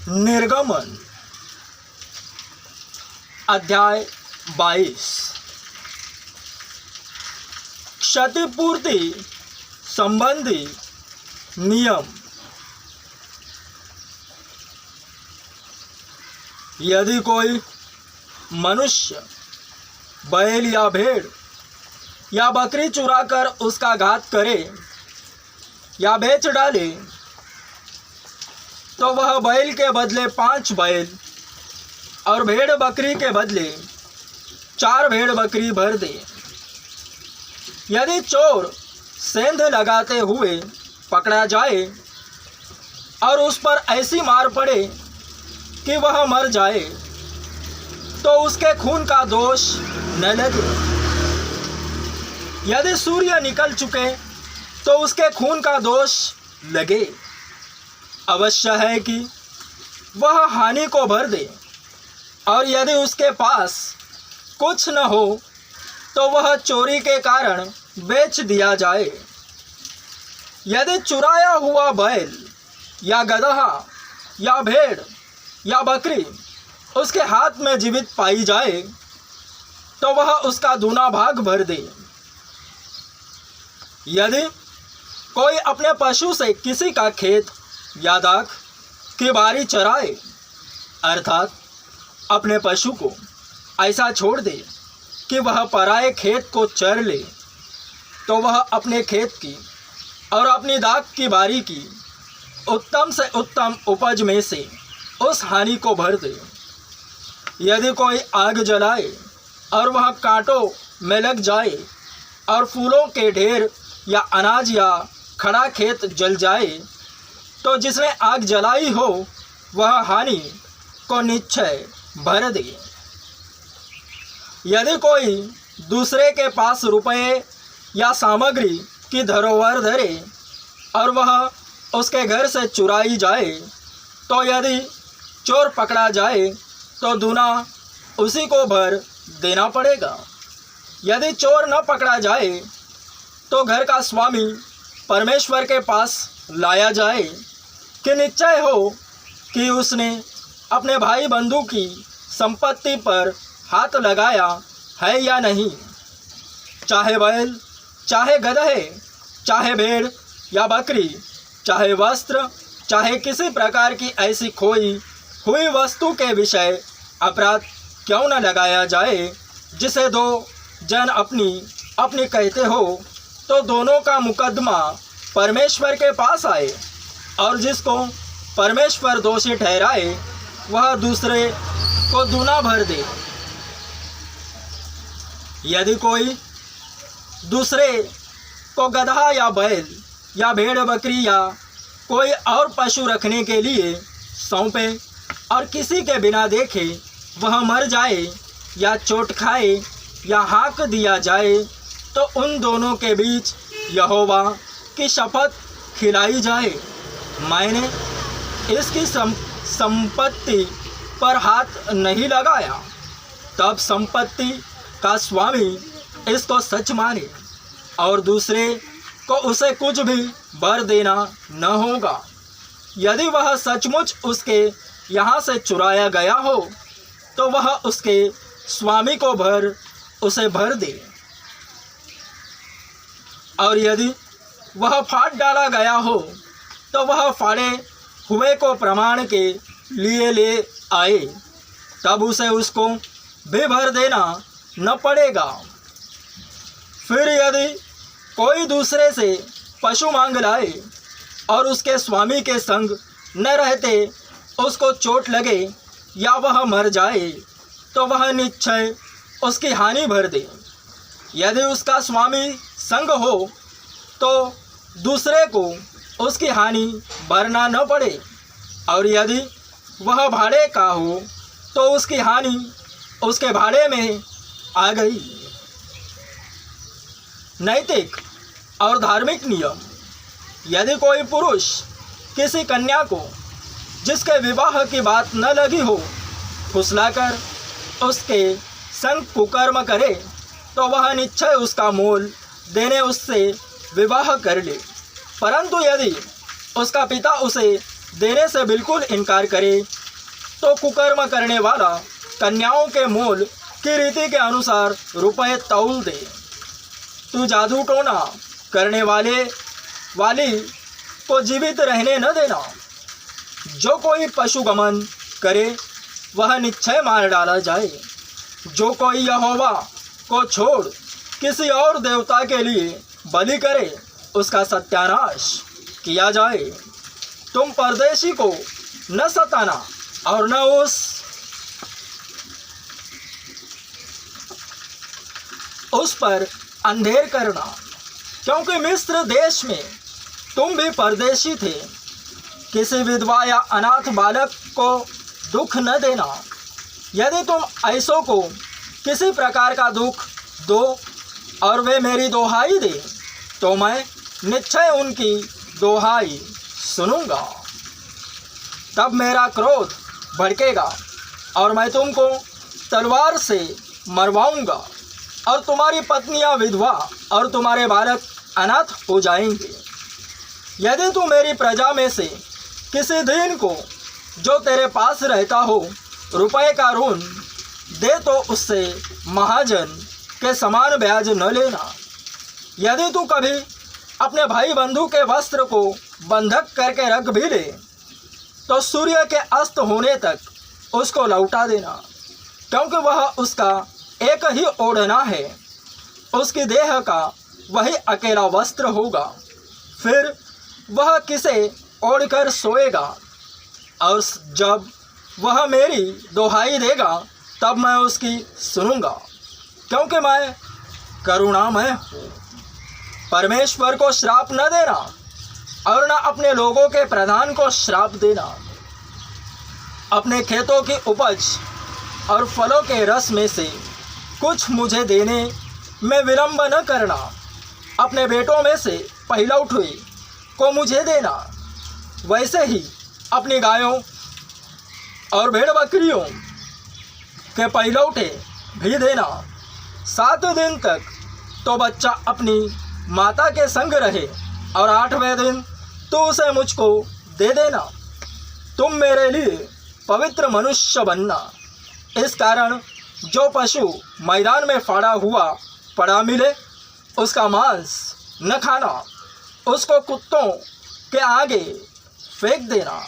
निर्गमन अध्याय 22। क्षतिपूर्ति संबंधी नियम। यदि कोई मनुष्य बैल या भेड़ या बकरी चुराकर उसका घात करे या बेच डाले, तो वह बैल के बदले 5 बैल और भेड़ बकरी के बदले 4 भेड़ बकरी भर दे। यदि चोर सेंध लगाते हुए पकड़ा जाए और उस पर ऐसी मार पड़े कि वह मर जाए, तो उसके खून का दोष न लगे। यदि सूर्य निकल चुके तो उसके खून का दोष लगे। अवश्य है कि वह हानि को भर दे, और यदि उसके पास कुछ न हो तो वह चोरी के कारण बेच दिया जाए। यदि चुराया हुआ बैल या गदहा या भेड़ या बकरी उसके हाथ में जीवित पाई जाए, तो वह उसका दूना भाग भर दे। यदि कोई अपने पशु से किसी का खेत या दाख की बारी चराए, अर्थात अपने पशु को ऐसा छोड़ दे कि वह पराये खेत को चर ले, तो वह अपने खेत की और अपनी दाख की बारी की उत्तम से उत्तम उपज में से उस हानि को भर दे। यदि कोई आग जलाए और वह कांटों में लग जाए और फूलों के ढेर या अनाज या खड़ा खेत जल जाए, तो जिसने आग जलाई हो वह हानि को निश्चय भर दे। यदि कोई दूसरे के पास रुपये या सामग्री की धरोहर धरे और वह उसके घर से चुराई जाए, तो यदि चोर पकड़ा जाए तो दूना उसी को भर देना पड़ेगा। यदि चोर न पकड़ा जाए तो घर का स्वामी परमेश्वर के पास लाया जाए कि निश्चय हो कि उसने अपने भाई बंधु की संपत्ति पर हाथ लगाया है या नहीं। चाहे बैल, चाहे गदहे, चाहे भेड़ या बकरी, चाहे वस्त्र, चाहे किसी प्रकार की ऐसी खोई हुई वस्तु के विषय अपराध क्यों न लगाया जाए, जिसे 2 जन अपनी अपनी कहते हो, तो दोनों का मुकदमा परमेश्वर के पास आए, और जिसको परमेश्वर दोषी ठहराए वह दूसरे को दूना भर दे। यदि कोई दूसरे को गदहा या बैल या भेड़ बकरी या कोई और पशु रखने के लिए सौंपे और किसी के बिना देखे वह मर जाए या चोट खाए या हाँक दिया जाए, तो उन दोनों के बीच यहोवा की शपथ खिलाई जाए, मैंने इसकी संपत्ति पर हाथ नहीं लगाया। तब संपत्ति का स्वामी इसको सच माने और दूसरे को उसे कुछ भी भर देना न होगा। यदि वह सचमुच उसके यहाँ से चुराया गया हो, तो वह उसके स्वामी को उसे भर दे। और यदि वह फाड़ डाला गया हो, तो वह फाड़े हुए को प्रमाण के लिए ले आए, तब उसे उसको भी भर देना न पड़ेगा। फिर यदि कोई दूसरे से पशु मांग लाए और उसके स्वामी के संग न रहते उसको चोट लगे या वह मर जाए, तो वह निश्चय उसकी हानि भर दे। यदि उसका स्वामी संग हो तो दूसरे को उसकी हानि भरना न पड़े, और यदि वह भाड़े का हो तो उसकी हानि उसके भाड़े में आ गई। नैतिक और धार्मिक नियम। यदि कोई पुरुष किसी कन्या को जिसके विवाह की बात न लगी हो फुसलाकर उसके संग कुकर्म करे, तो वह निश्चय उसका मोल देने उससे विवाह कर ले। परंतु यदि उसका पिता उसे देने से बिल्कुल इनकार करे तो कुकर्म करने वाला कन्याओं के मूल की रीति के अनुसार रुपए तौल दे। तू जादू टोना करने वाली को जीवित रहने न देना। जो कोई पशुगमन करे वह निश्चय मार डाला जाए। जो कोई यहोवा को छोड़ किसी और देवता के लिए बलि करे उसका सत्यानाश किया जाए। तुम परदेशी को न सताना और न उस पर अंधेर करना, क्योंकि मिस्र देश में तुम भी परदेशी थे। किसी विधवा या अनाथ बालक को दुख न देना। यदि तुम ऐसों को किसी प्रकार का दुख दो और वे मेरी दोहाई दे तो मैं निश्चय उनकी दोहाई सुनूंगा। तब मेरा क्रोध भड़केगा और मैं तुमको तलवार से मरवाऊंगा और तुम्हारी पत्नियां विधवा और तुम्हारे बालक अनाथ हो जाएंगे। यदि तू मेरी प्रजा में से किसी दीन को जो तेरे पास रहता हो रुपए का ऋण दे तो उससे महाजन के समान ब्याज न लेना। यदि तू कभी अपने भाई बंधु के वस्त्र को बंधक करके रख भी ले तो सूर्य के अस्त होने तक उसको लौटा देना, क्योंकि वह उसका एक ही ओढ़ना है, उसकी देह का वही अकेला वस्त्र होगा। फिर वह किसे ओढ़कर सोएगा और जब वह मेरी दोहाई देगा तब मैं उसकी सुनूंगा, क्योंकि मैं करुणामय हूँ। परमेश्वर को श्राप न देना और न अपने लोगों के प्रधान को श्राप देना। अपने खेतों की उपज और फलों के रस में से कुछ मुझे देने में विलंब न करना। अपने बेटों में से पहिलौठे को मुझे देना। वैसे ही अपनी गायों और भेड़ बकरियों के पहिलौठे भी देना। 7 दिन तक तो बच्चा अपनी माता के संग रहे और 8वें दिन तो उसे मुझको दे देना। तुम मेरे लिए पवित्र मनुष्य बनना। इस कारण जो पशु मैदान में फाड़ा हुआ पड़ा मिले उसका मांस न खाना, उसको कुत्तों के आगे फेंक देना।